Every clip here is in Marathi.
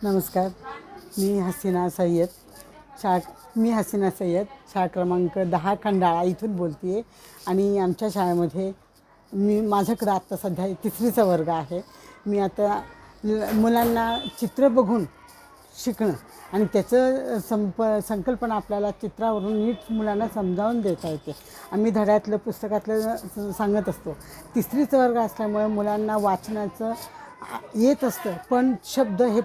नमस्कार. मी हसीना सय्यद मी हसीना सय्यद शाळा क्रमांक 10 खंडाळा इथून बोलते आहे. आणि आमच्या शाळेमध्ये माझ्याकडं आत्ता सध्या 3रीचा वर्ग आहे. मी आता मुलांना चित्र बघून शिकणं आणि त्याचं संकल्पना आपल्याला चित्रावरून नीट मुलांना समजावून देता येते. आम्ही धड्यातलं पुस्तकातलं सांगत असतो. 3रीचा वर्ग असल्यामुळे मुलांना वाचनाचं येत असतं, पण शब्द हे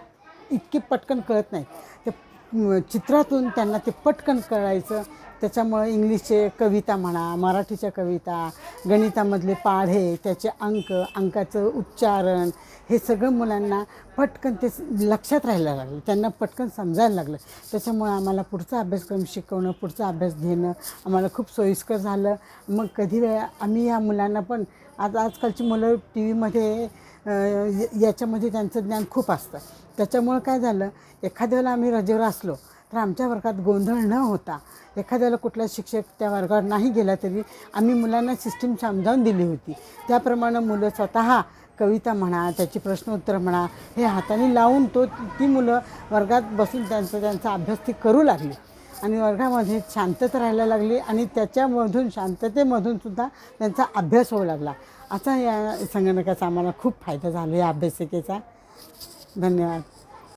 इतके पटकन कळत नाही. ते चित्रातून त्यांना ते पटकन कळायचं. त्याच्यामुळे इंग्लिशचे कविता म्हणा, मराठीच्या कविता, गणितामधले पाढे, त्याचे अंकाचं उच्चारण, हे सगळं मुलांना पटकन ते लक्षात राहायला लागलं, त्यांना पटकन समजायला लागलं. त्याच्यामुळे आम्हाला पुढचा अभ्यासक्रम शिकवणं, पुढचा अभ्यास घेणं आम्हाला खूप सोयीस्कर झालं. मग कधी वेळा आम्ही या मुलांना पण आजकालची मुलं टी व्हीमध्ये याच्यामध्ये त्यांचं ज्ञान खूप असतं. त्याच्यामुळं काय झालं, एखाद्या वेळेला आम्ही रजेवर असलो तर आमच्या वर्गात गोंधळ न होता, एखाद्या वेळेला कुठला शिक्षक त्या वर्गावर नाही गेला तरी आम्ही मुलांना सिस्टीम समजावून दिली होती. त्याप्रमाणे मुलं स्वतः कविता म्हणा, त्याची प्रश्नोत्तर म्हणा, हे हाताने लावून ती मुलं वर्गात बसून त्यांचा अभ्यास ती करू लागली आणि वर्गामध्ये शांतता राहायला लागली आणि त्याच्यामधून शांततेमधून सुद्धा त्यांचा अभ्यास होऊ लागला. असा या संगणकाचा आम्हाला खूप फायदा झाला या अभ्यासिकेचा. धन्यवाद.